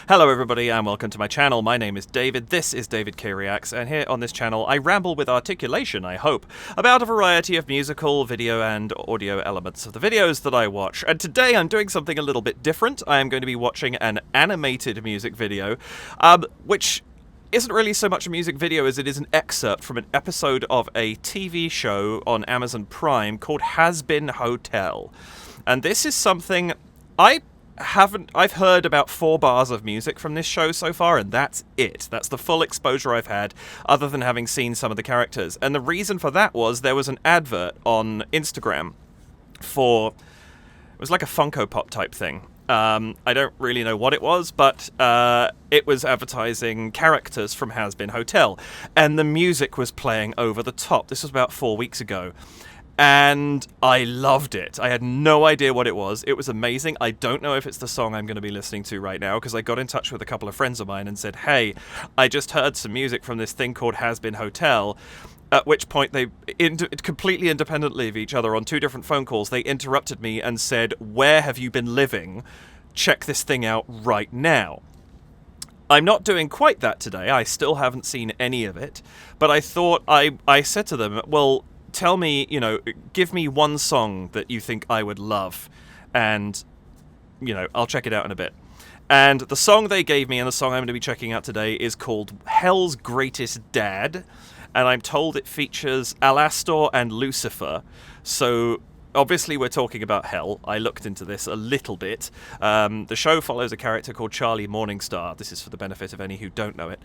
Hello everybody and welcome to my channel. My name is David, this is David K Reacts, and here on this channel I ramble with articulation, I hope, about a variety of musical, video and audio elements of the videos that I watch. And today I'm doing something a little bit different. I am going to be watching an animated music video, which isn't really so much a music video as it is an excerpt from an episode of a TV show on Amazon Prime called Hazbin Hotel. And this is something I've heard about 4 bars of music from this show so far, and that's it. That's the full exposure I've had, other than having seen some of the characters. And the reason for that was there was an advert on Instagram for... it was like a Funko Pop type thing. I don't really know what it was, but it was advertising characters from Hazbin Hotel, and the music was playing over the top. This was about 4 weeks ago. And I loved it. I had no idea what it was. It was amazing. I don't know if it's the song I'm going to be listening to right now, because I got in touch with a couple of friends of mine and said, hey, I just heard some music from this thing called Hazbin Hotel. At which point they, completely independently of each other on 2 different phone calls, they interrupted me and said, where have you been living? Check this thing out right now. I'm not doing quite that today. I still haven't seen any of it. But I thought, I said to them, well, tell me, give me one song that you think I would love, and, I'll check it out in a bit. And the song they gave me, and the song I'm going to be checking out today, is called Hell's Greatest Dad, and I'm told it features Alastor and Lucifer, so... obviously, we're talking about Hell. I looked into this a little bit. The show follows a character called Charlie Morningstar. This is for the benefit of any who don't know it.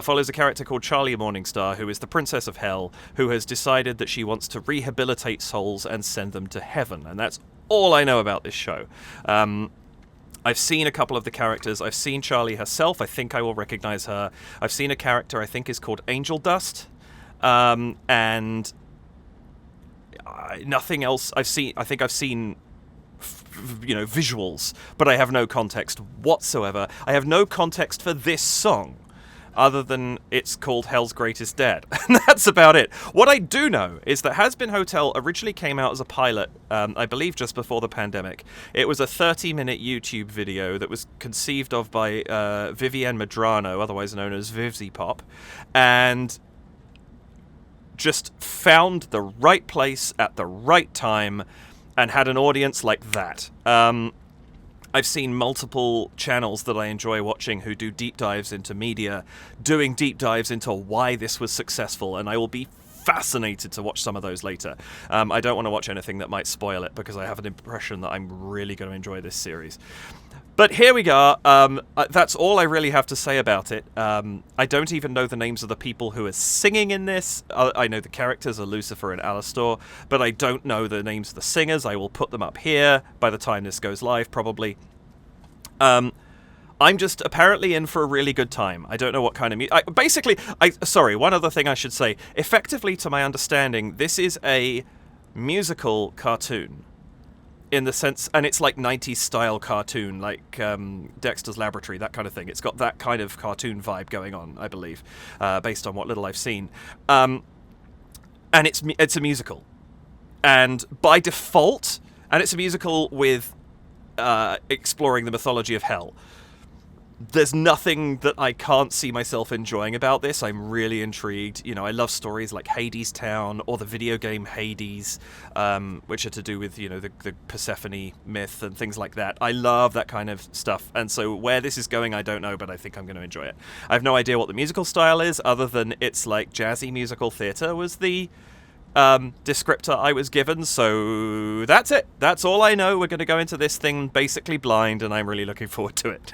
Follows a character called Charlie Morningstar, who is the Princess of Hell, who has decided that she wants to rehabilitate souls and send them to heaven. And that's all I know about this show. I've seen a couple of the characters. I've seen Charlie herself. I think I will recognize her. I've seen a character I think is called Angel Dust. And... nothing else I've seen. I think I've seen, visuals, but I have no context whatsoever. I have no context for this song, other than it's called Hell's Greatest Dad. And that's about it. What I do know is that Hazbin Hotel originally came out as a pilot, I believe just before the pandemic. It was a 30-minute YouTube video that was conceived of by Vivienne Medrano, otherwise known as Vivzy Pop, and... just found the right place at the right time and had an audience like that. I've seen multiple channels that I enjoy watching who do deep dives into media, doing deep dives into why this was successful, and I will be fascinated to watch some of those later. I don't want to watch anything that might spoil it, because I have an impression that I'm really going to enjoy this series. But here we go. That's all I really have to say about it. I don't even know the names of the people who are singing in this. I know the characters are Lucifer and Alastor, but I don't know the names of the singers. I will put them up here by the time this goes live, probably. I'm just apparently in for a really good time. I don't know what kind of music... Sorry, one other thing I should say. Effectively, to my understanding, this is a musical cartoon. In the sense, and it's like 90s style cartoon, like Dexter's Laboratory, that kind of thing. It's got that kind of cartoon vibe going on, I believe, based on what little I've seen. And it's a musical. And by default, and it's a musical with exploring the mythology of hell. There's nothing that I can't see myself enjoying about this. I'm really intrigued. I love stories like Hades Town or the video game Hades, which are to do with, the Persephone myth and things like that. I love that kind of stuff. And so where this is going, I don't know, but I think I'm going to enjoy it. I have no idea what the musical style is, other than it's like jazzy musical theater was the descriptor I was given. So that's it. That's all I know. We're going to go into this thing basically blind, and I'm really looking forward to it.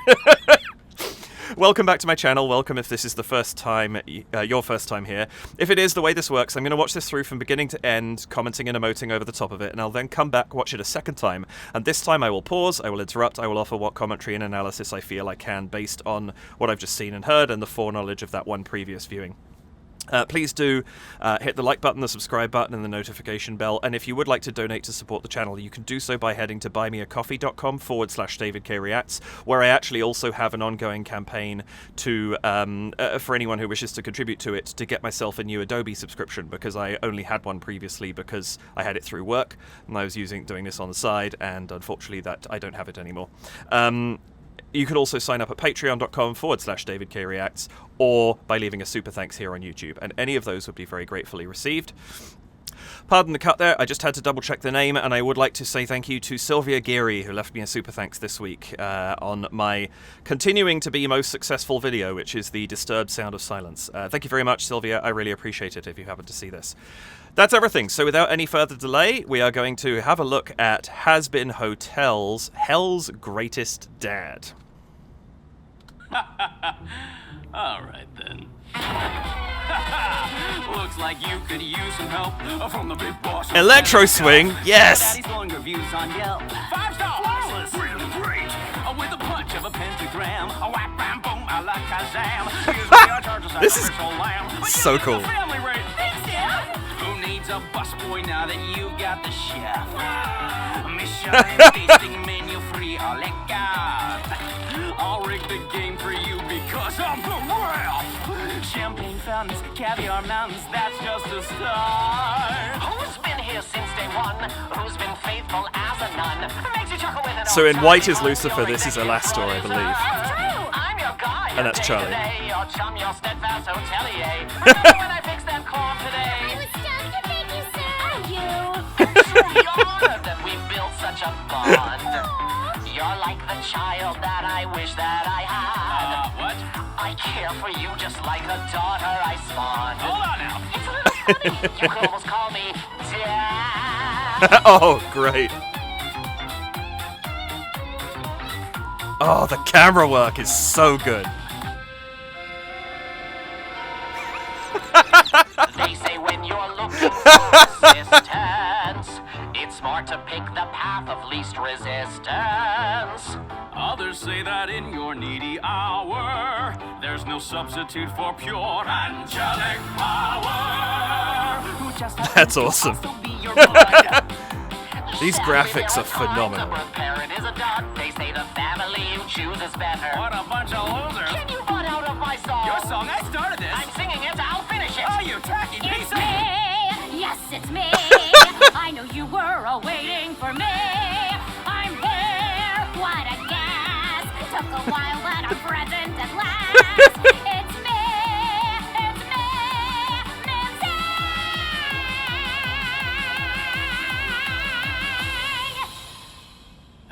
Welcome back to my channel. Welcome if this is the first time, your first time here. If it is, the way this works, I'm going to watch this through from beginning to end, commenting and emoting over the top of it, and I'll then come back, watch it a second time, and this time I will pause, I will interrupt, I will offer what commentary and analysis I feel I can based on what I've just seen and heard and the foreknowledge of that one previous viewing. Please do hit the like button, the subscribe button, and the notification bell. And if you would like to donate to support the channel, you can do so by heading to buymeacoffee.com/DavidKReacts, where I actually also have an ongoing campaign to for anyone who wishes to contribute to it, to get myself a new Adobe subscription, because I only had one previously because I had it through work and I was doing this on the side, and unfortunately that I don't have it anymore. You can also sign up at patreon.com/DavidKReacts or by leaving a super thanks here on YouTube, and any of those would be very gratefully received. Pardon the cut there, I just had to double check the name, and I would like to say thank you to Sylvia Geary, who left me a super thanks this week on my continuing to be most successful video, which is the disturbed sound of silence. Thank you very much, Sylvia. I really appreciate it if you happen to see this. That's everything. So without any further delay, we are going to have a look at Hazbin Hotel's Hell's Greatest Dad. All right, then. Looks like you could use some help from the big boss. Electro swing, yes! Daddy's glowing reviews on Yelp. 5-star flawless, really great. With a punch of a pentagram. A whack, bam, boom, I like Kazam. This is so cool. Thanks, Dad. Who needs a busboy now that you got the chef? Michelin tasting menu free, a la carte. I'll rig the game for you because I'm the ref. Champagne fountains, caviar mountains, that's just a start. Who's been here since day one? Who's been faithful as a nun? Makes you chuckle with an So in White is Lucifer, this is Alastor, I believe. That's true. I'm your guy. And that's Charlie. Today, your chum, your steadfast hotelier. Remember when I fixed that car today? I was stuck to make you serve you. Truly honored that we built such a bond. You're like the child that I wish that I had. What? I care for you just like a daughter I spawned. Hold on now. It's a little funny. You could almost call me Dad. Oh, great. Oh, the camera work is so good. They say when you're looking for assistance, it's smart to pick the path of least resistance. Others say that in your needy hour, there's no substitute for pure angelic power. Who just That's happens to awesome. also be your blood. These graphics are phenomenal. A parent is a dud. They say the family you choose is better. What a bunch of losers. Can you butt out of my song? Your song, I started this. I'm singing it. I'll finish it. Oh, you tacky It's piece of... me. Yes, it's me. I know you were all waiting for me. I'm here. What a guess. Took a while, but I'm present at last. It's me. It's me.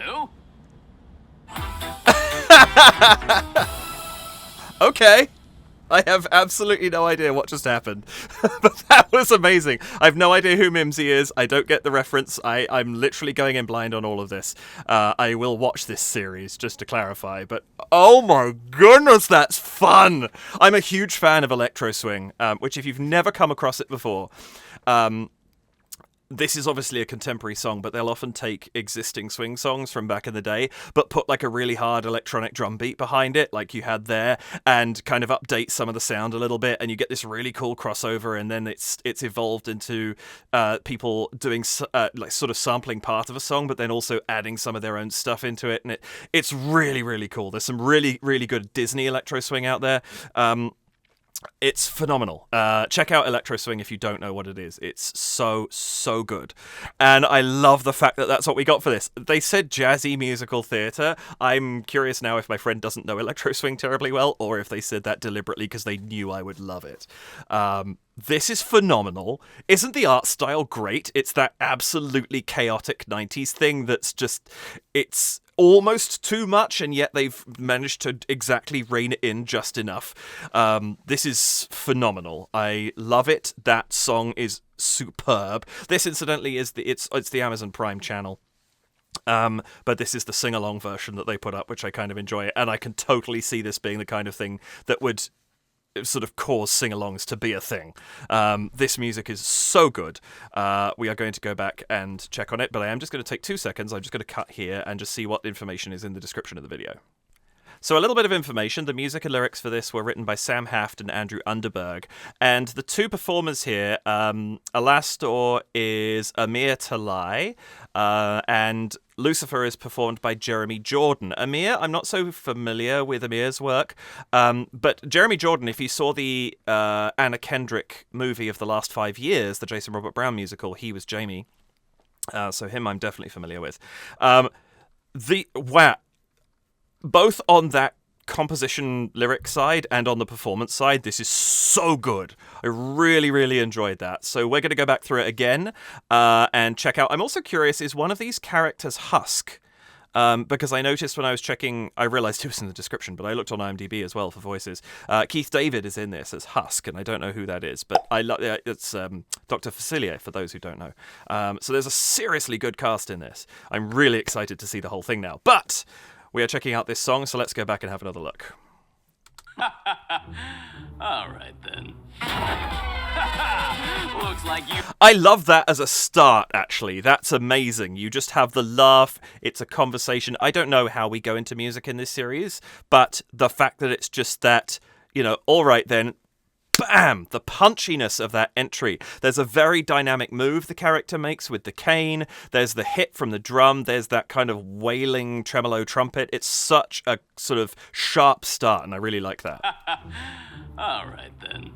Who? Okay. I have absolutely no idea what just happened. But that was amazing. I have no idea who Mimsy is. I don't get the reference. I'm literally going in blind on all of this. I will watch this series, just to clarify. But oh my goodness, that's fun! I'm a huge fan of Electro Swing, which if you've never come across it before... this is obviously a contemporary song, but they'll often take existing swing songs from back in the day, but put like a really hard electronic drum beat behind it, like you had there, and kind of update some of the sound a little bit, and you get this really cool crossover, and then it's evolved into people doing like sort of sampling part of a song, but then also adding some of their own stuff into it, and it's really, really cool. There's some really, really good Disney electro swing out there. It's phenomenal. Check out Electro Swing if you don't know what it is. It's so, so good. And I love the fact that that's what we got for this. They said jazzy musical theatre. I'm curious now if my friend doesn't know Electro Swing terribly well, or if they said that deliberately because they knew I would love it. This is phenomenal. Isn't the art style great? It's that absolutely chaotic 90s thing that's just... it's almost too much, and yet they've managed to exactly rein it in just enough. This is phenomenal. I love it. That song is superb. This, incidentally, is it's the Amazon Prime channel. But this is the sing-along version that they put up, which I kind of enjoy, and I can totally see this being the kind of thing that would sort of cause sing-alongs to be a thing. This music is so good. We are going to go back and check on it, but I am just going to take 2 seconds. I'm just going to cut here and just see what information is in the description of the video. So a little bit of information. The music and lyrics for this were written by Sam Haft and Andrew Underberg. And the two performers here, Alastor is Amir Talai, and Lucifer is performed by Jeremy Jordan. Amir, I'm not so familiar with Amir's work, but Jeremy Jordan, if you saw the Anna Kendrick movie of the last 5 years, the Jason Robert Brown musical, he was Jamie. So him I'm definitely familiar with. Wow. both on that composition lyric side and on the performance side, this is so good. I really, really enjoyed that. So we're going to go back through it again and check out. I'm also curious, is one of these characters Husk? Because I noticed when I was checking, I realized it was in the description, but I looked on IMDb as well for voices. Keith David is in this as Husk, and I don't know who that is, but I love it's Dr. Facilier, for those who don't know. So there's a seriously good cast in this. I'm really excited to see the whole thing now. But we are checking out this song, so let's go back and have another look. All right, then. Looks like you... I love that as a start, actually. That's amazing. You just have the laugh. It's a conversation. I don't know how we go into music in this series, but the fact that it's just that, all right then, bam! The punchiness of that entry. There's a very dynamic move the character makes with the cane. There's the hit from the drum. There's that kind of wailing tremolo trumpet. It's such a sort of sharp start, and I really like that. All right, then.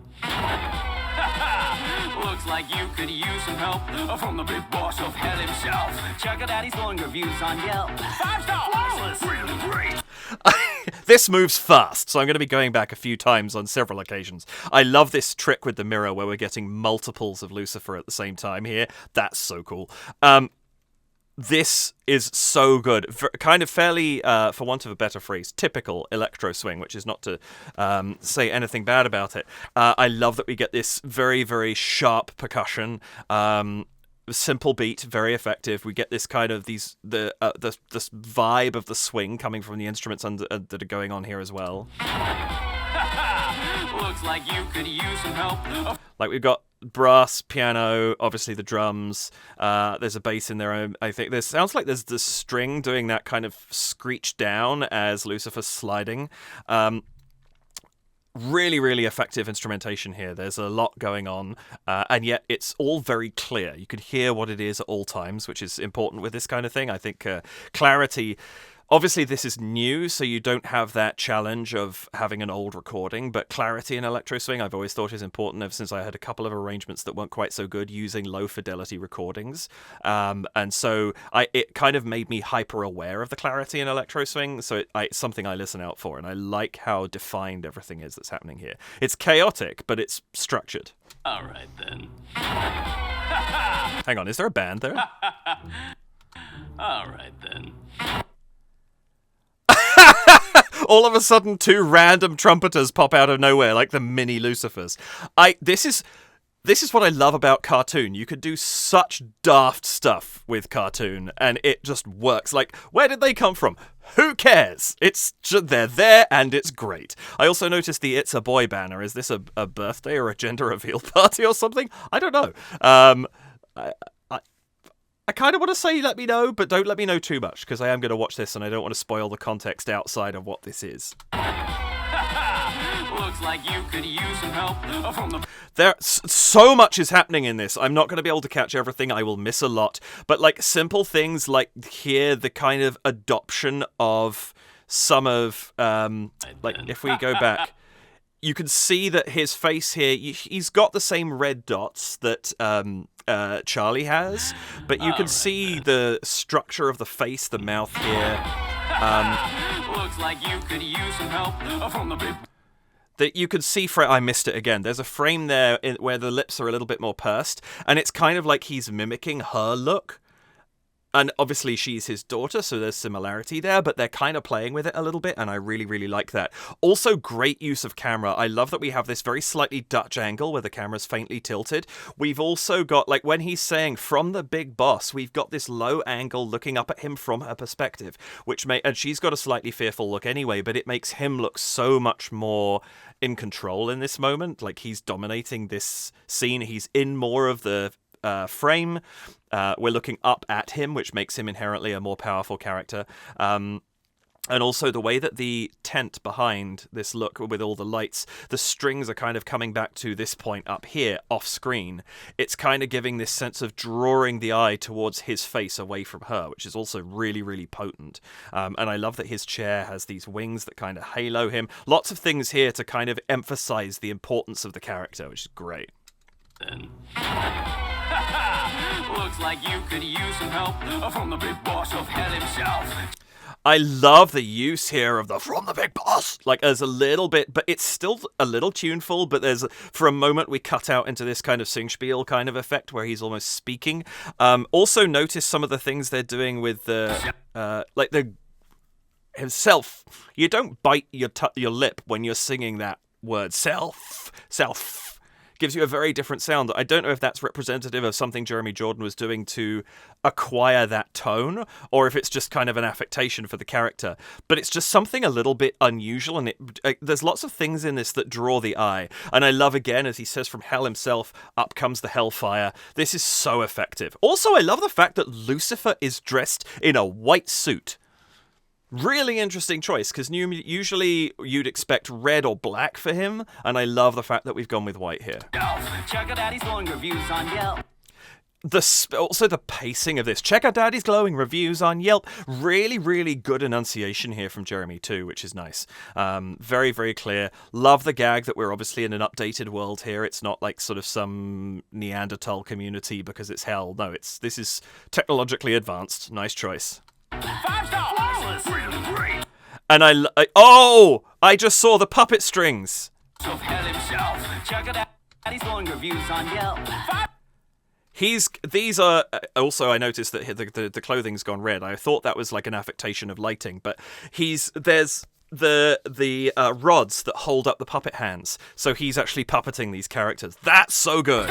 Looks like you could use some help from the big boss of hell himself. Check out Daddy's glowing reviews on Yelp. 5-star flawless. Really great. This moves fast, so I'm going to be going back a few times on several occasions. I love this trick with the mirror where we're getting multiples of Lucifer at the same time here. That's so cool. This is so good. Kind of fairly, for want of a better phrase, typical electro swing, which is not to say anything bad about it. I love that we get this very, very sharp percussion. Simple beat, very effective. We get this kind of this vibe of the swing coming from the instruments that are going on here as well. Looks like you could use some help. Like we've got brass, piano, obviously the drums. There's a bass in there. I think there sounds like there's the string doing that kind of screech down as Lucifer's sliding. Really, really effective instrumentation here. There's a lot going on, and yet it's all very clear. You can hear what it is at all times, which is important with this kind of thing. I think clarity... Obviously, this is new, so you don't have that challenge of having an old recording, but clarity in electro swing I've always thought is important ever since I had a couple of arrangements that weren't quite so good using low-fidelity recordings. And so it kind of made me hyper-aware of the clarity in electro swing, so it's something I listen out for, and I like how defined everything is that's happening here. It's chaotic, but it's structured. All right, then. Hang on, is there a band there? All right, then. All of a sudden, two random trumpeters pop out of nowhere, like the mini Lucifers. This is what I love about cartoon. You could do such daft stuff with cartoon, and it just works. Like, where did they come from? Who cares? It's just, they're there, and it's great. I also noticed the "It's a Boy" banner. Is this a birthday or a gender reveal party or something? I don't know. I kind of want to say let me know, but don't let me know too much, because I am going to watch this and I don't want to spoil the context outside of what this is. Looks like you could use some help from the... So much is happening in this. I'm not going to be able to catch everything. I will miss a lot. But like simple things like here, the kind of adoption of some of... like if we go back... You can see that his face here, he's got the same red dots that Charlie has, but you can see the structure of the face, the mouth here. Looks like you could use some help from the big... That you can see, I missed it again. There's a frame there where the lips are a little bit more pursed, and it's kind of like he's mimicking her look. And obviously she's his daughter, so there's similarity there, but they're kind of playing with it a little bit, and I really, really like that. Also, great use of camera. I love that we have this very slightly Dutch angle where the camera's faintly tilted. We've also got, like, when he's saying, from the big boss, we've got this low angle looking up at him from her perspective, and she's got a slightly fearful look anyway, but it makes him look so much more in control in this moment. Like, he's dominating this scene. He's in more of the frame. We're looking up at him, which makes him inherently a more powerful character. And also the way that the tent behind this look with all the lights, the strings are kind of coming back to this point up here off screen. It's kind of giving this sense of drawing the eye towards his face away from her, which is also really, really potent. And I love that his chair has these wings that kind of halo him. Lots of things here to kind of emphasize the importance of the character, which is great. Then. Looks like you could use some help from the big boss of hell himself. I love the use here of the "from the big boss," like as a little bit, but it's still a little tuneful, but for a moment we cut out into this kind of sing-spiel kind of effect where he's almost speaking. Also notice some of the things they're doing with the, like himself. You don't bite your lip when you're singing that word, self. Gives you a very different sound. I don't know if that's representative of something Jeremy Jordan was doing to acquire that tone, or if it's just kind of an affectation for the character. But it's just something a little bit unusual, and there's lots of things in this that draw the eye. And I love, again, as he says, from hell himself, up comes the hellfire. This is so effective. Also, I love the fact that Lucifer is dressed in a white suit. Really interesting choice, because usually you'd expect red or black for him, and I love the fact that we've gone with white here. Check out Daddy's glowing reviews on Yelp. Also the pacing of this. Check out Daddy's glowing reviews on Yelp. Really, really good enunciation here from Jeremy too, which is nice. Very, very clear. Love the gag that we're obviously in an updated world here. It's not like sort of some Neanderthal community because it's hell. No, this is technologically advanced. Nice choice. 5-star. Really great. And I just saw the puppet strings. So hell himself. Check out Daddy's glowing reviews on Yelp. These are also, I noticed that the clothing's gone red. I thought that was like an affectation of lighting, but there's the rods that hold up the puppet hands, so he's actually puppeting these characters. That's so good.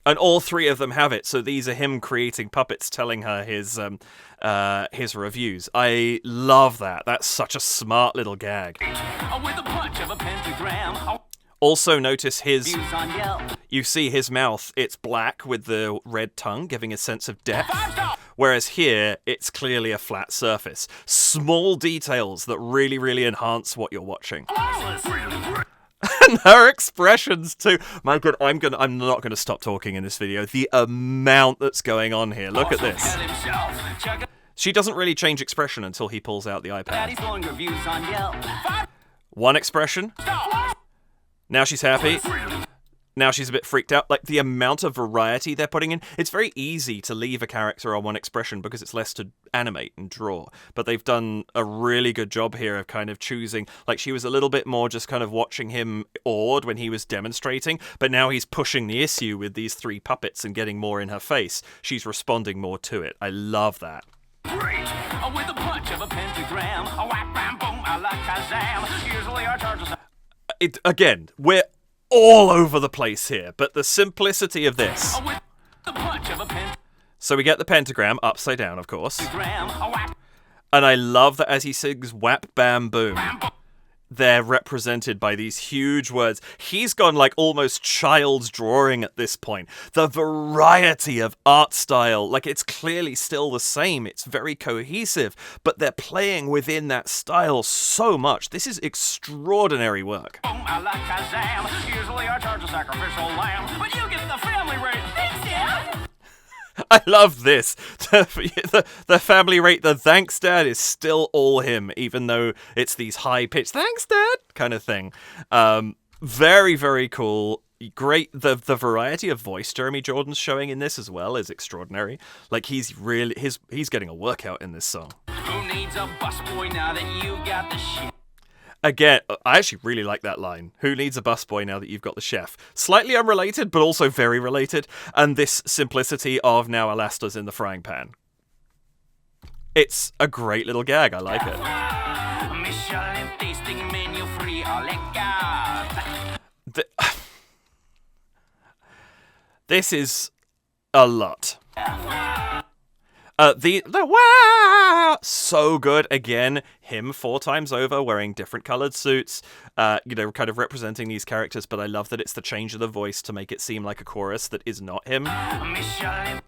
And all three of them have it, so these are him creating puppets telling her his reviews. I love that. That's such a smart little gag. With a punch of a pentagram. Also notice Views on Yelp. you see his mouth, it's black with the red tongue, giving a sense of depth. 5-star. Whereas here, it's clearly a flat surface. Small details that really, really enhance what you're watching. And her expressions too. My God, I'm not gonna stop talking in this video. The amount that's going on here. Look at this. Hell himself. Check out She doesn't really change expression until he pulls out the iPad. Daddy's glowing reviews on Yelp. One expression. 5-star. Now she's happy. Now she's a bit freaked out. Like, the amount of variety they're putting in. It's very easy to leave a character on one expression because it's less to animate and draw. But they've done a really good job here of kind of choosing. Like, she was a little bit more just kind of watching him awed when he was demonstrating. But now he's pushing the issue with these three puppets and getting more in her face. She's responding more to it. I love that. Great. With a punch of a pentagram. A whack, bam, boom, a la Kazam. Usually our charges. Again, we're all over the place here, but the simplicity of this. With the punch of a pentagram. So we get the pentagram upside down, of course. A whack, And I love that as he sings whap bam boom, bam, boom. they're represented by these huge words. He's gone like almost child's drawing at this point. The variety of art style, like, it's clearly still the same. It's very cohesive, but they're playing within that style so much. This is extraordinary work. Boom, a la Kazam. Usually our charge a sacrificial lamb. But you get the family rate. Thanks, Dad. I love this. The family rate, the thanks dad is still all him, even though it's these high-pitched thanks dad kind of thing. Very, very cool. Great. The variety of voice Jeremy Jordan's showing in this as well is extraordinary. Like, he's getting a workout in this song. Who needs a busboy now that you got the shit? Again, I actually really like that line. Who needs a busboy now that you've got the chef? Slightly unrelated, but also very related. And this simplicity of now Alastair's in the frying pan. It's a great little gag. I like it. Michelin tasting menu free, a la carte. This is a lot. The wow, so good. Again, him 4 times over wearing different colored suits, kind of representing these characters. But I love that it's the change of the voice to make it seem like a chorus that is not him. Michelin.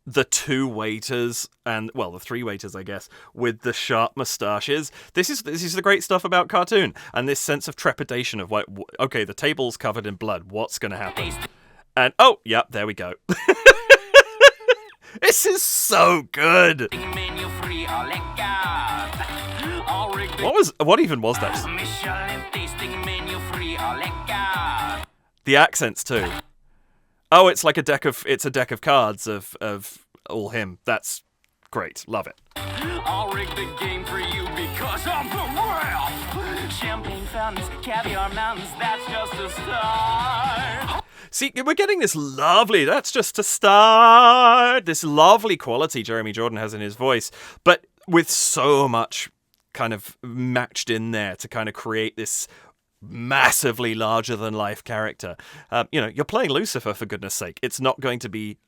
The 2 waiters and, well, the 3 waiters, I guess, with the sharp mustaches. This is the great stuff about cartoon, and this sense of trepidation of, like, okay, the table's covered in blood. What's going to happen? And oh, yep, there we go. This is so good. Menu free, a la carte. What even was that? Michelin tasting menu free, a la carte. The accents too. Oh, it's a deck of cards of all him. That's great. Love it. I'll rig the game for you because I'm the ref. Champagne fountains, caviar mountains, that's just a start. See, we're getting this lovely, that's just to start, this lovely quality Jeremy Jordan has in his voice, but with so much kind of matched in there to kind of create this massively larger than life character. You know, you're playing Lucifer, for goodness sake. It's not going to be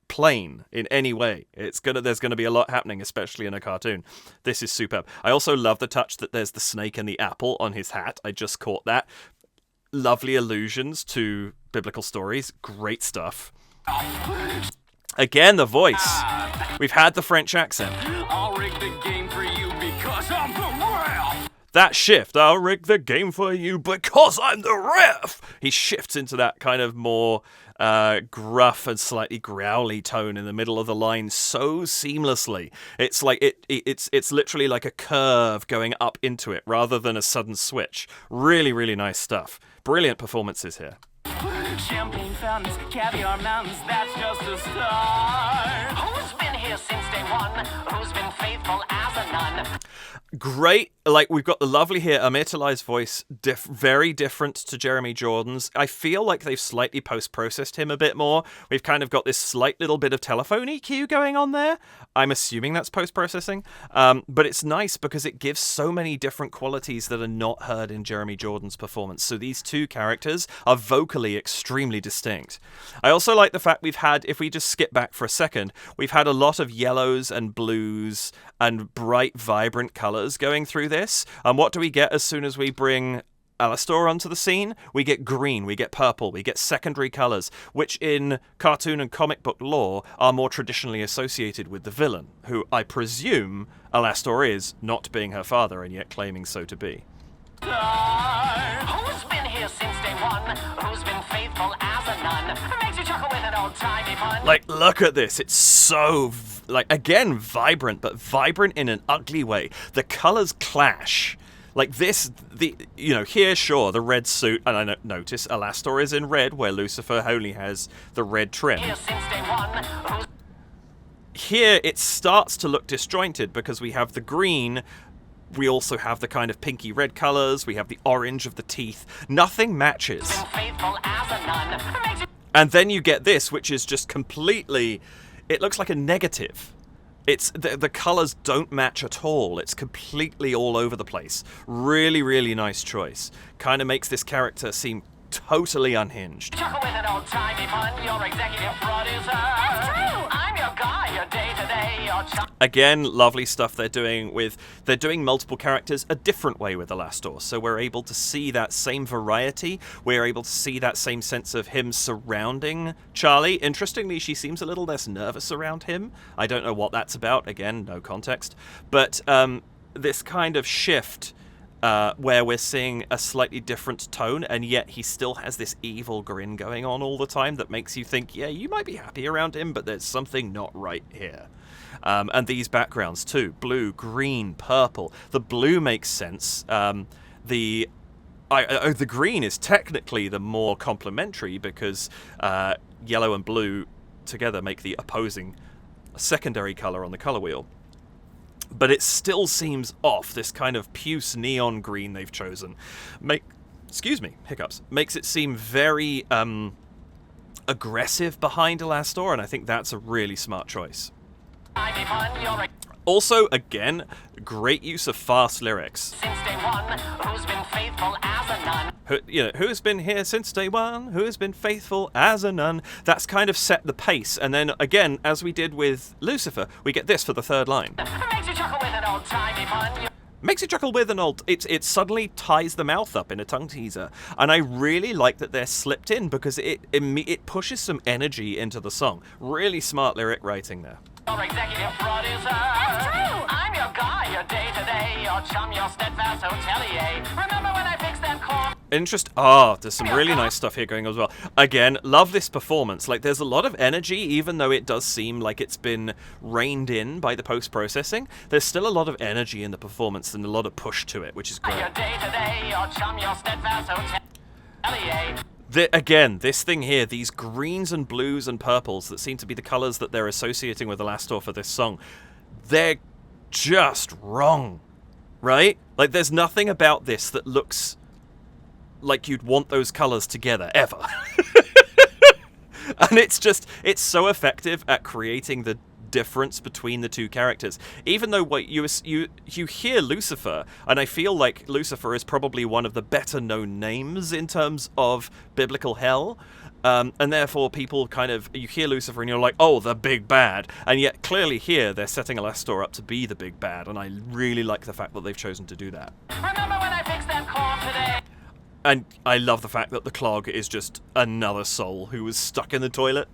plain in any way. There's gonna be a lot happening, especially in a cartoon. This is superb. I also love the touch that there's the snake and the apple on his hat. I just caught that. Lovely allusions to biblical stories. Great stuff. Again, the voice. We've had the French accent. I'll rig the game for you because I'm the ref. That shift, I'll rig the game for you because I'm the ref. He shifts into that kind of more gruff and slightly growly tone in the middle of the line so seamlessly. It's like it's literally like a curve going up into it rather than a sudden switch. Really, really nice stuff. Brilliant performances here. Champagne fountains, caviar mountains, that's just a start. Who's been here since day one? Who's been faithful as a nun? Great, like we've got the lovely here, Amir Talai's voice, very different to Jeremy Jordan's. I feel like they've slightly post-processed him a bit more. We've kind of got this slight little bit of telephone EQ going on there. I'm assuming that's post-processing, but it's nice because it gives so many different qualities that are not heard in Jeremy Jordan's performance. So these two characters are vocally extremely distinct. I also like the fact we've had, if we just skip back for a second, we've had a lot of yellows and blues and bright, vibrant colors going through this. And what do we get as soon as we bring Alastor onto the scene? We get green, we get purple, we get secondary colors, which in cartoon and comic book lore are more traditionally associated with the villain, who I presume Alastor is, not being her father and yet claiming so to be. Who's been here since day one? Who's been faithful as a nun? Makes you chuckle with an old-timey pun. Like, look at this. It's so, like, again, vibrant, but vibrant in an ugly way. The colors clash. Like this, here, sure, the red suit, and I notice Alastor is in red, where Lucifer only has the red trim. Here since day one. Here, it starts to look disjointed because we have the green. We also have the kind of pinky red colors. We have the orange of the teeth. Nothing matches. And then you get this, which is just completely... It looks like a negative. It's the colors don't match at all. It's completely all over the place. Really, really nice choice. Kind of makes this character seem totally unhinged. Chuckle with an old-timey pun, your executive producer. That's true. I'm your guy, your day-to-day, your Again, lovely stuff they're doing multiple characters a different way with Alastor. So we're able to see that same variety. We're able to see that same sense of him surrounding Charlie. Interestingly, she seems a little less nervous around him. I don't know what that's about. Again, no context. But this kind of shift where we're seeing a slightly different tone, and yet he still has this evil grin going on all the time that makes you think, yeah, you might be happy around him, but there's something not right here. And these backgrounds too, blue, green, purple. The blue makes sense. The green is technically the more complementary because yellow and blue together make the opposing secondary color on the color wheel. But it still seems off, this kind of puce neon green they've chosen. Hiccups. Makes it seem very aggressive behind Alastor, and I think that's a really smart choice. Also, again, great use of fast lyrics. Since day one, who's been faithful as a nun? Who's been here since day one? Who's been faithful as a nun? That's kind of set the pace. And then, again, as we did with Lucifer, we get this for the third line. Makes you chuckle with an old-timey pun. Makes you chuckle with an old... It suddenly ties the mouth up in a tongue teaser. And I really like that they're slipped in because it pushes some energy into the song. Really smart lyric writing there. Your executive producer. That's true. I'm your guy, your day-to-day, your chum, your steadfast hotelier. Remember when I fixed that corn? There's some really nice stuff here going on as well. Again, love this performance. Like, there's a lot of energy, even though it does seem like it's been reined in by the post-processing. There's still a lot of energy in the performance and a lot of push to it, which is great. Your day-to-day, your chum, your steadfast hotelier. Again, this thing here, these greens and blues and purples that seem to be the colors that they're associating with Alastor for this song, they're just wrong, right? Like, there's nothing about this that looks like you'd want those colors together, ever. And it's so effective at creating the difference between the two characters. Even though what you hear Lucifer, and I feel like Lucifer is probably one of the better known names in terms of biblical hell, and therefore people you hear Lucifer and you're like, oh, the big bad, and yet clearly here they're setting Alastor up to be the big bad, and I really like the fact that they've chosen to do that. Remember when I fixed that clog today? And I love the fact that the clog is just another soul who was stuck in the toilet.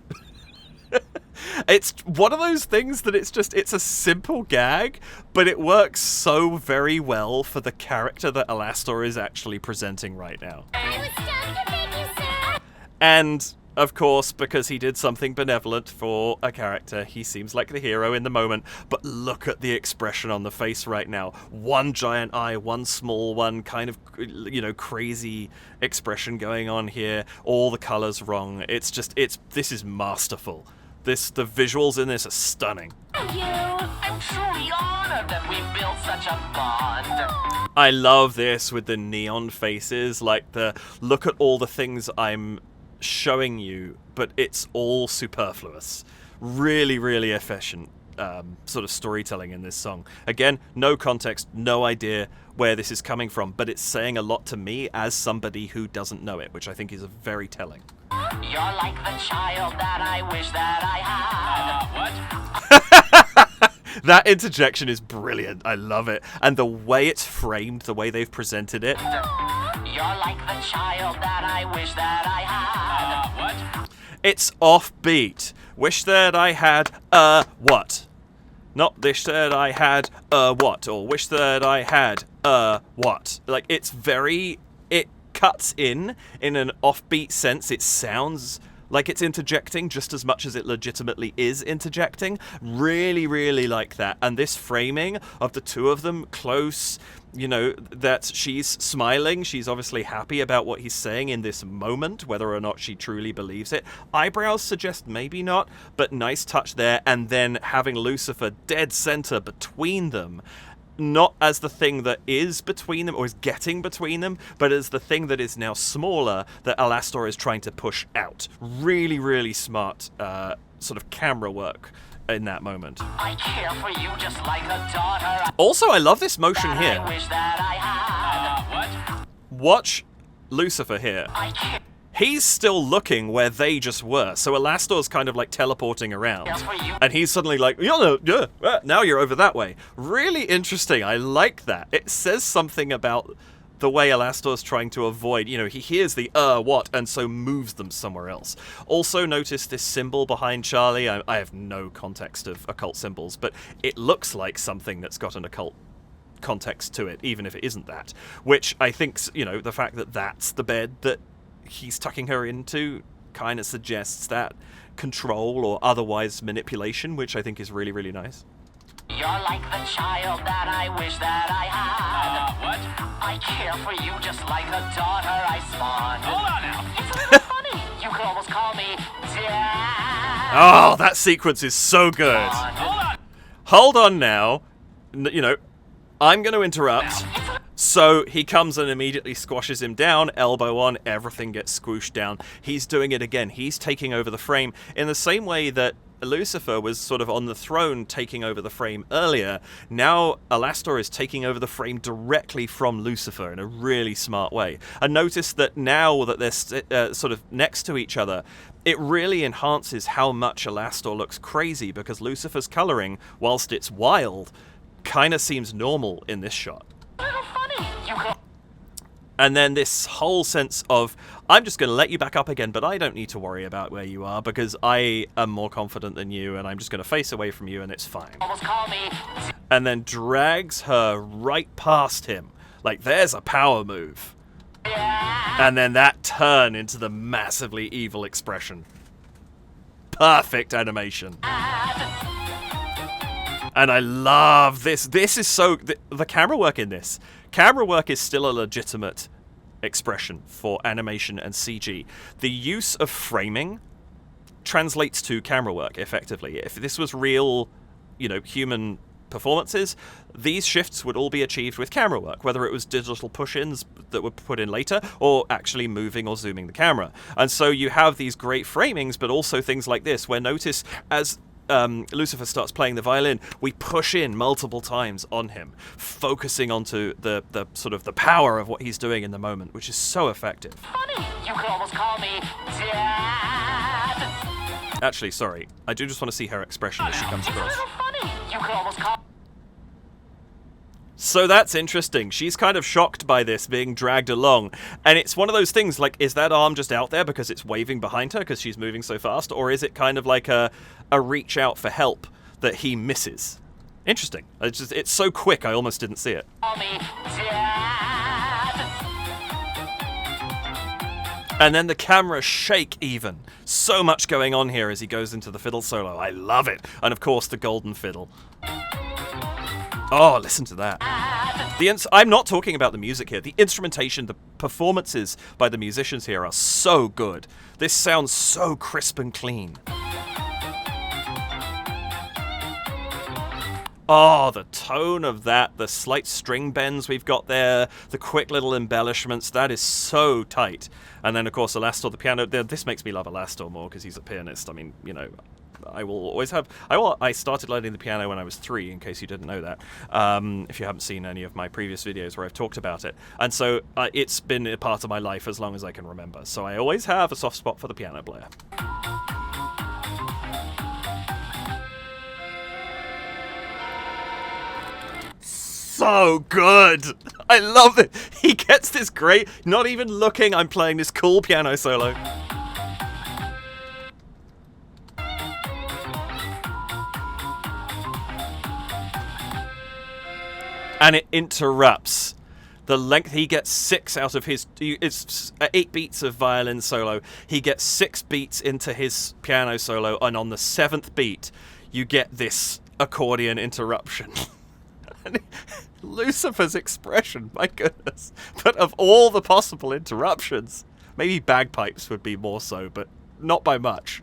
It's one of those things that it's a simple gag, but it works so very well for the character that Alastor is actually presenting right now. I was stuck to thank you, sir. And, of course, because he did something benevolent for a character, he seems like the hero in the moment, but look at the expression on the face right now. One giant eye, one small one, kind of, crazy expression going on here. All the colors wrong. This is masterful. The visuals in this are stunning. Thank you. I'm truly honored that we've built such a bond. I love this with the neon faces, like the look at all the things I'm showing you, but it's all superfluous. Really, really efficient sort of storytelling in this song. Again, no context, no idea where this is coming from, but it's saying a lot to me as somebody who doesn't know it, which I think is very telling. You're like the child that I wish that I had. What? That interjection is brilliant. I love it. And the way it's framed, the way they've presented it. You're like the child that I wish that I had. What? It's offbeat. Wish that I had what? Not wish that I had what, or wish that I had what. Like, it cuts in an offbeat sense. It sounds like it's interjecting just as much as it legitimately is interjecting. Really, really like that. And this framing of the two of them close, that she's smiling. She's obviously happy about what he's saying in this moment, whether or not she truly believes it. Eyebrows suggest maybe not, but nice touch there. And then having Lucifer dead center between them, not as the thing that is between them or is getting between them, but as the thing that is now smaller that Alastor is trying to push out. Really, really smart sort of camera work in that moment. I care for you just like a daughter. Also, I love this motion I here. wish that I had. What? Watch Lucifer here. I care He's still looking where they just were, so Alastor's kind of like teleporting around. for you. And he's suddenly like, now you're over that way. Really interesting. I like that. It says something about the way Alastor's trying to avoid, he hears the what, and so moves them somewhere else. Also notice this symbol behind Charlie. I have no context of occult symbols, but it looks like something that's got an occult context to it, even if it isn't that. Which I think, the fact that that's the bed that he's tucking her into kind of suggests that control or otherwise manipulation, which I think is really, really nice. You're like the child that I wish that I had. What? I care for you just like a daughter I spawned. Hold on now. It's a little funny. You could almost call me Dad. Oh, that sequence is so good. Hold on. Hold on now. I'm going to interrupt. So he comes and immediately squashes him down, elbow on, everything gets squooshed down. He's doing it again. He's taking over the frame in the same way that Lucifer was sort of on the throne taking over the frame earlier. Now Alastor is taking over the frame directly from Lucifer in a really smart way. And notice that now that they're sort of next to each other, it really enhances how much Alastor looks crazy, because Lucifer's coloring, whilst it's wild, kind of seems normal in this shot. A little funny. You could And then this whole sense of, I'm just going to let you back up again, but I don't need to worry about where you are because I am more confident than you, and I'm just going to face away from you and it's fine. almost call me And then drags her right past him. Like, there's a power move. And then that turn into the massively evil expression. Perfect animation. And I love this. This is so... The camera work in this. Camera work is still a legitimate expression for animation and CG. The use of framing translates to camera work, effectively. If this was real, human performances, these shifts would all be achieved with camera work, whether it was digital push-ins that were put in later, or actually moving or zooming the camera. And so you have these great framings, but also things like this, where notice as Lucifer starts playing the violin, we push in multiple times on him, focusing onto the sort of the power of what he's doing in the moment, which is so effective. Funny, you could almost call me Dad. Actually, sorry, I do just want to see her expression as she comes It's a across. little funny, you could almost call. So that's interesting. She's kind of shocked by this being dragged along. And it's one of those things, like, is that arm just out there because it's waving behind her because she's moving so fast? Or is it kind of like a reach out for help that he misses? Interesting. It's so quick, I almost didn't see it. Call me Dad. And then the camera shake even. So much going on here as he goes into the fiddle solo. I love it. And of course, the golden fiddle. Oh, listen to that. I'm not talking about the music here. The instrumentation, the performances by the musicians here are so good. This sounds so crisp and clean. Oh, the tone of that, the slight string bends we've got there, the quick little embellishments, that is so tight. And then, of course, Alastor, the piano. This makes me love Alastor more because he's a pianist. I mean, you know, I will always have... I started learning the piano when I was 3, in case you didn't know that, if you haven't seen any of my previous videos where I've talked about it. And so it's been a part of my life as long as I can remember. So I always have a soft spot for the piano player. So good! I love it! He gets this great, not even looking, I'm playing this cool piano solo. And it interrupts. The length, he gets 6 out of his, it's 8 beats of violin solo. He gets 6 beats into his piano solo, and on the 7th beat, you get this accordion interruption. Lucifer's expression, my goodness. But of all the possible interruptions, maybe bagpipes would be more so, but not by much.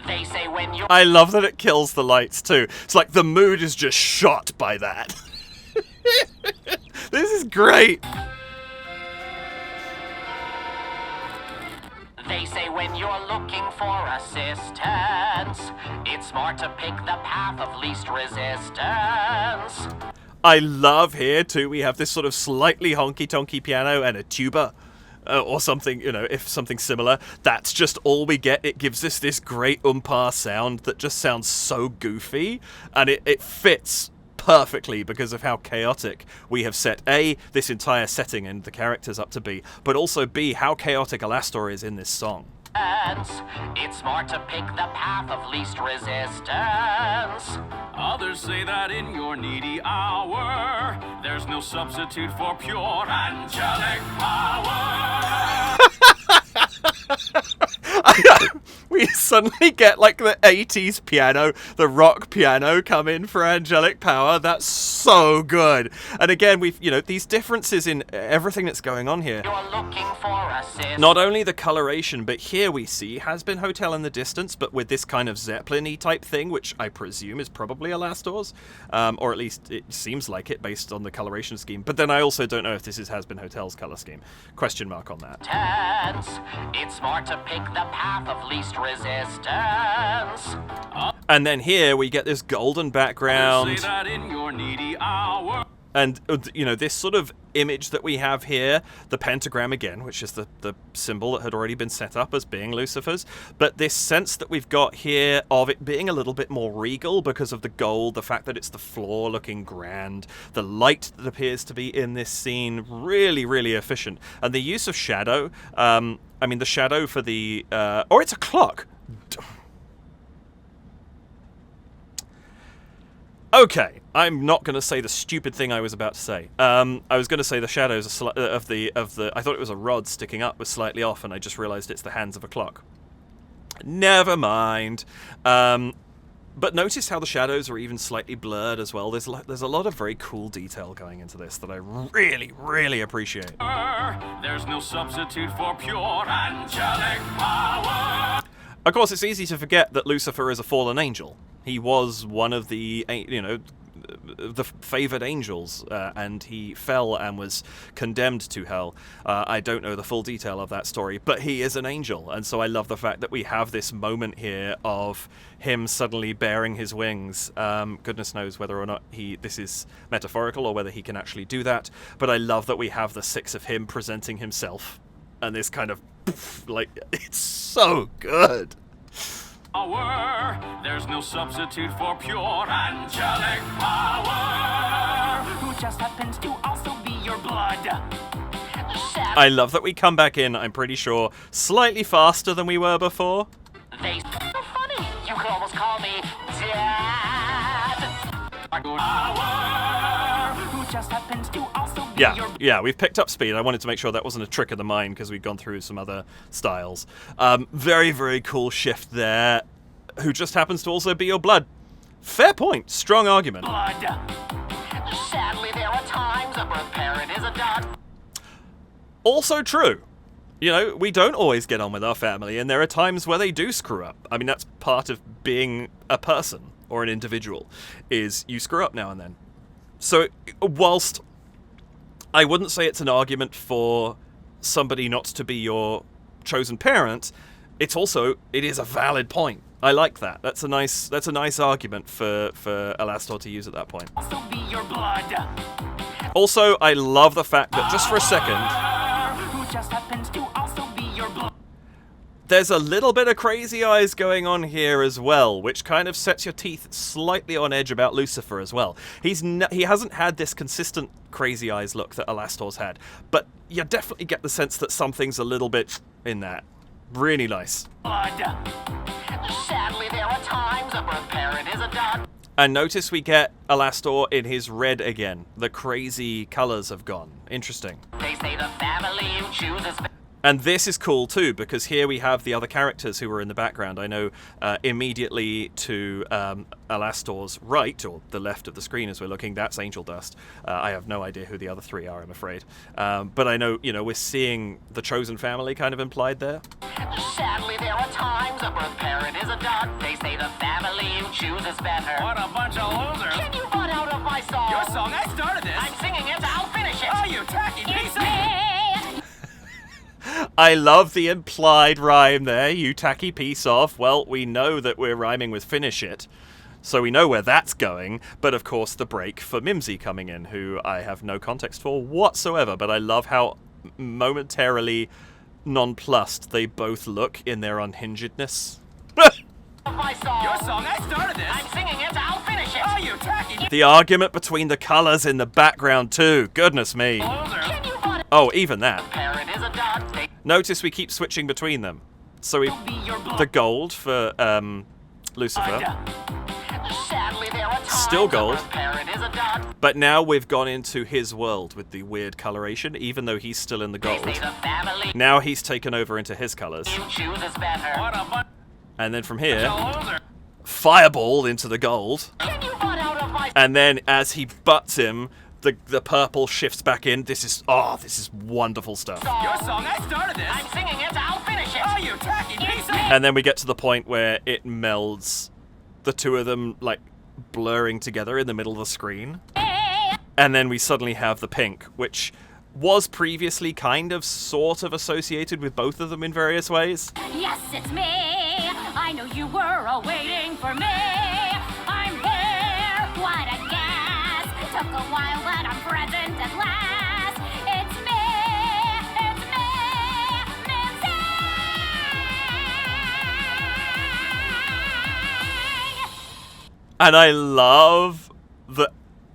They say when you're... I love that it kills the lights too. It's like the mood is just shot by that. This is great. They say when you're looking for assistance, it's smart to pick the path of least resistance. I love here too, we have this sort of slightly honky-tonky piano and a tuba. Or something, you know, if something similar. That's just all we get. It gives us this great sound that just sounds so goofy. And it fits perfectly because of how chaotic we have set A, this entire setting and the characters up to be, but also B, how chaotic Alastor is in this song. It's smart to pick the path of least resistance. Others say that in your needy hour, there's no substitute for pure angelic power. We suddenly get like the 80s piano, the rock piano come in for angelic power. That's so good. And again, we've, you know, these differences in everything that's going on here. You're looking for assistance. Not only the coloration, but here we see Hazbin Hotel in the distance, but with this kind of Zeppelin-y type thing, which I presume is probably Alastor's, or at least it seems like it based on the coloration scheme. But then I also don't know if this is Hazbin Hotel's color scheme. Question mark on that. It's smart to pick the path of least resistance. And then here we get this golden background. Say that in your needy hour. And, you know, this sort of image that we have here, the pentagram again, which is the symbol that had already been set up as being Lucifer's, but this sense that we've got here of it being a little bit more regal because of the gold, the fact that it's the floor looking grand, the light that appears to be in this scene, really, really efficient. And the use of shadow, I mean, the shadow for the, or it's a clock. Okay, I'm not going to say the stupid thing I was about to say. I was going to say the shadows of the I thought it was a rod sticking up was slightly off, and I just realised it's the hands of a clock. Never mind. But notice how the shadows are even slightly blurred as well. There's a lot of very cool detail going into this that I really, really appreciate. There's no substitute for pure angelic power. Of course, it's easy to forget that Lucifer is a fallen angel. He was one of the, the favored angels, and he fell and was condemned to hell. I don't know the full detail of that story, but he is an angel, and so I love the fact that we have this moment here of him suddenly bearing his wings. Goodness knows whether or not this is metaphorical or whether he can actually do that, but I love that we have the 6 of him presenting himself, and this kind of, it's so good. There's no substitute for pure angelic power. Who just happens to also be your blood. I love that we come back in, I'm pretty sure, slightly faster than we were before. They so funny. You could almost call me Dad. Who just happens to also be your Yeah, we've picked up speed. I wanted to make sure that wasn't a trick of the mind because we'd gone through some other styles. Very, very cool shift there. Who just happens to also be your blood. Fair point. Strong argument. blood. Sadly, there are times a birth parent is a dud. Also true. We don't always get on with our family, and there are times where they do screw up. I mean, that's part of being a person or an individual, is you screw up now and then. So, whilst I wouldn't say it's an argument for somebody not to be your chosen parent, it is a valid point. I like that. That's a nice argument for Alastor to use at that point. also be your blood. Also, I love the fact that just for a second, Who just happens to also be your blood. there's a little bit of crazy eyes going on here as well, which kind of sets your teeth slightly on edge about Lucifer as well. He hasn't had this consistent crazy eyes look that Alastor's had, but you definitely get the sense that something's a little bit in that. Really nice. Blood. Sadly, there are times a birth parent is a dud. And notice we get Alastor in his red again. The crazy colours have gone. Interesting. They say the family you choose is. And this is cool too, because here we have the other characters who are in the background. I know immediately to Alastor's right, or the left of the screen as we're looking, that's Angel Dust. I have no idea who the other 3 are, I'm afraid. But I know, we're seeing the chosen family kind of implied there. Sadly, there are times a birth parent is a dud. They say the family you choose is better. What a bunch of losers. Can you run out of my song? Your song, I started this. I'm singing it, I'll finish it. Oh, you tacky piece It's of... me. I love the implied rhyme there, you tacky piece of. Well, we know that we're rhyming with finish it, so we know where that's going. But of course, the break for Mimsy coming in, who I have no context for whatsoever, but I love how momentarily nonplussed they both look in their unhingedness. My song. Your song, I started this. I'm singing it, I'll finish it. Oh, you tacky The argument between the colours in the background too, goodness me. loser. Can you run Oh, even that. parent is a dud. They Notice we keep switching between them. So we Be your blood. the gold for Lucifer, Sadly, there are times Still gold. a birth parent is a dud. but now we've gone into his world with the weird coloration, even though he's still in the They gold. say the family Now he's taken over into his colours. you choose is better. What a bunch And then from here, of losers. fireball into the gold. Can you run out of my And then as he butts him, the purple shifts back in. This is wonderful stuff. Your song? song, I started this. I'm singing it, I'll finish it. Oh, you tacky piece of... And then we get to the point where it melds, the two of them like blurring together in the middle of the screen. And then we suddenly have the pink, which was previously kind of sort of associated with both of them in various ways. Yes, it's me. I know you were all waiting for me. I'm here. What a guess. Took a while, but I'm present at last. It's me. It's me. Mimsy. And I love the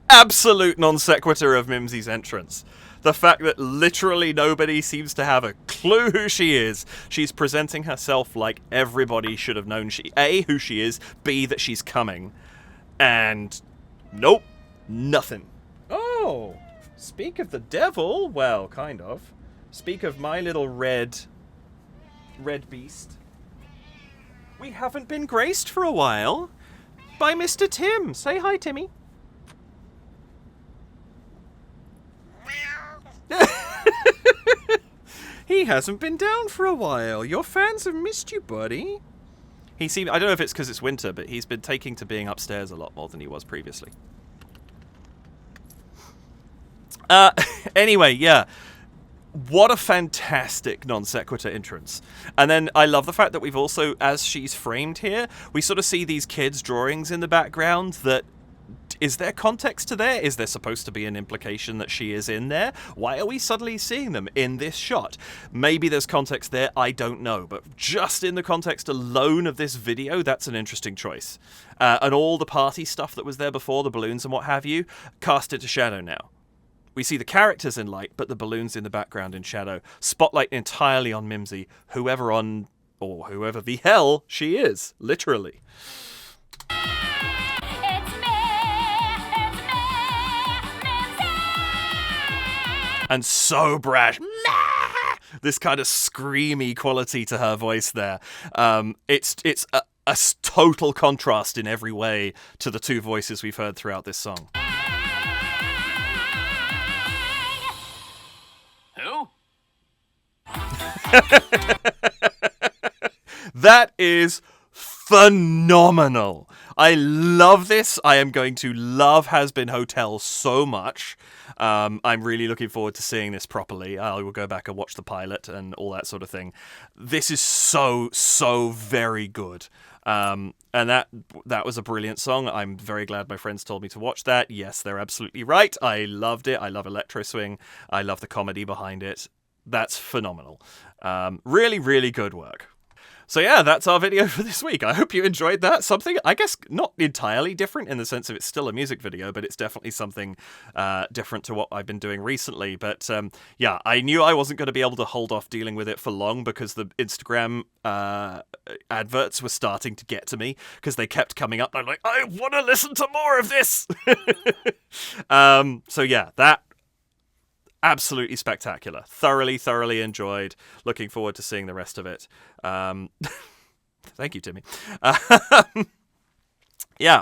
absolute non sequitur of Mimsy's entrance. The fact that literally nobody seems to have a clue who she is. She's presenting herself like everybody should have known A, who she is, B, that she's coming. And nope, nothing. Oh, speak of the devil. Well, kind of. Speak of my little red beast. We haven't been graced for a while. by Mr. Tim. Say hi, Timmy. He hasn't been down for a while. Your fans have missed you, buddy. I don't know if it's because it's winter, but he's been taking to being upstairs a lot more than he was previously. Anyway, yeah. What a fantastic non sequitur entrance. And then I love the fact that we've also, as she's framed here, we sort of see these kids' drawings in the background that... Is there context to there? Is there supposed to be an implication that she is in there? Why are we suddenly seeing them in this shot? Maybe there's context there, I don't know. But just in the context alone of this video, that's an interesting choice. And all the party stuff that was there before, the balloons and what have you, cast into shadow now. We see the characters in light, but the balloons in the background in shadow. Spotlight entirely on Mimsy, whoever the hell she is, literally. And so brash. This kind of screamy quality to her voice there. It's a total contrast in every way to the two voices we've heard throughout this song. Who? That is phenomenal. I love this. I am going to love Hazbin Hotel so much. I'm really looking forward to seeing this properly. I will go back and watch the pilot and all that sort of thing. This is so very good. And that was a brilliant song. I'm very glad my friends told me to watch that. Yes, they're absolutely right. I loved it. I love electro swing. I love the comedy behind it. That's phenomenal. Really good work. So yeah, that's our video for this week. I hope you enjoyed that. Something, I guess, not entirely different in the sense of it's still a music video, but it's definitely something different to what I've been doing recently. But yeah, I knew I wasn't going to be able to hold off dealing with it for long because the Instagram adverts were starting to get to me because they kept coming up. I'm like, I want to listen to more of this. So yeah, that absolutely spectacular. Thoroughly enjoyed. Looking forward to seeing the rest of it. Thank you, Timmy. Yeah.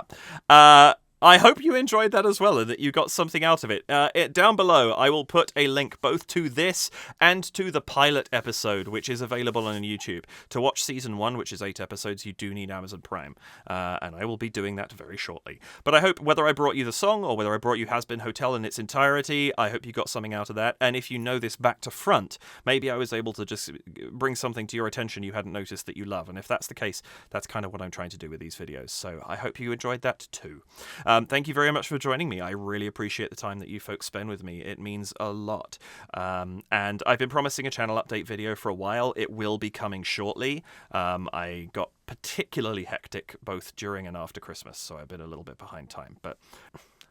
I hope you enjoyed that as well and that you got something out of it. Down below, I will put a link both to this and to the pilot episode, which is available on YouTube. To watch Season 1, which is 8 episodes, you do need Amazon Prime. And I will be doing that very shortly. But I hope, whether I brought you the song or whether I brought you Hazbin Hotel in its entirety, I hope you got something out of that. And if you know this back to front, maybe I was able to just bring something to your attention you hadn't noticed that you love. And if that's the case, that's kind of what I'm trying to do with these videos. So I hope you enjoyed that too. Thank you very much for joining me. I really appreciate the time that you folks spend with me. It means a lot. And I've been promising a channel update video for a while. It will be coming shortly. I got particularly hectic both during and after Christmas, so I've been a little bit behind time. But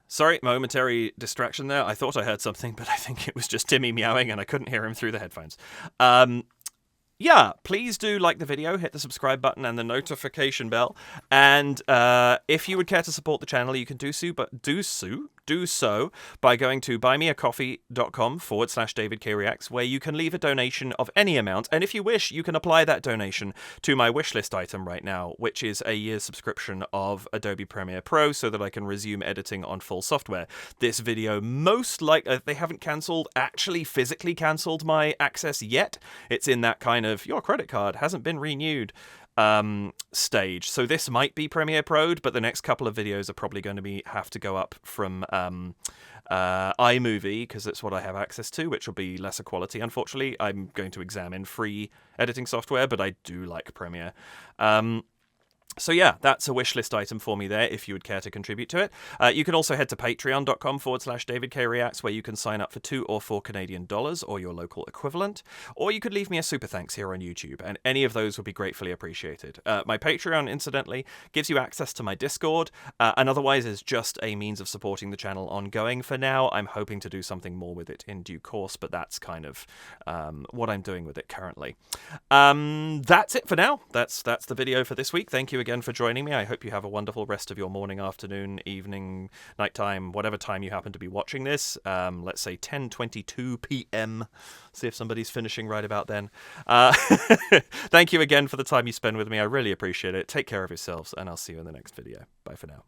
sorry, momentary distraction there. I thought I heard something, but I think it was just Timmy meowing and I couldn't hear him through the headphones. Yeah, please do like the video, hit the subscribe button and the notification bell. And if you would care to support the channel, you can do so by going to buymeacoffee.com/DavidKReacts, where you can leave a donation of any amount. And if you wish, you can apply that donation to my wishlist item right now, which is a year's subscription of Adobe Premiere Pro so that I can resume editing on full software. This video, most likely, they haven't actually physically cancelled my access yet. It's in that kind of, your credit card hasn't been renewed stage. So this might be Premiere Pro'd, but the next couple of videos are probably going to have to go up from iMovie, because that's what I have access to, which will be lesser quality, unfortunately. I'm going to examine free editing software, but I do like Premiere. So yeah, that's a wishlist item for me there if you would care to contribute to it. You can also head to patreon.com/DavidKReacts, where you can sign up for $2 or $4 Canadian or your local equivalent. Or you could leave me a super thanks here on YouTube, and any of those would be gratefully appreciated. My Patreon, incidentally, gives you access to my Discord, and otherwise is just a means of supporting the channel ongoing for now. I'm hoping to do something more with it in due course, but that's kind of what I'm doing with it currently. That's it for now. That's the video for this week. Thank you again again for joining me. I hope you have a wonderful rest of your morning, afternoon, evening, nighttime, whatever time you happen to be watching this. Let's say 10:22 p.m. See if somebody's finishing right about then. Thank you again for the time you spend with me. I really appreciate it. Take care of yourselves, and I'll see you in the next video. Bye for now.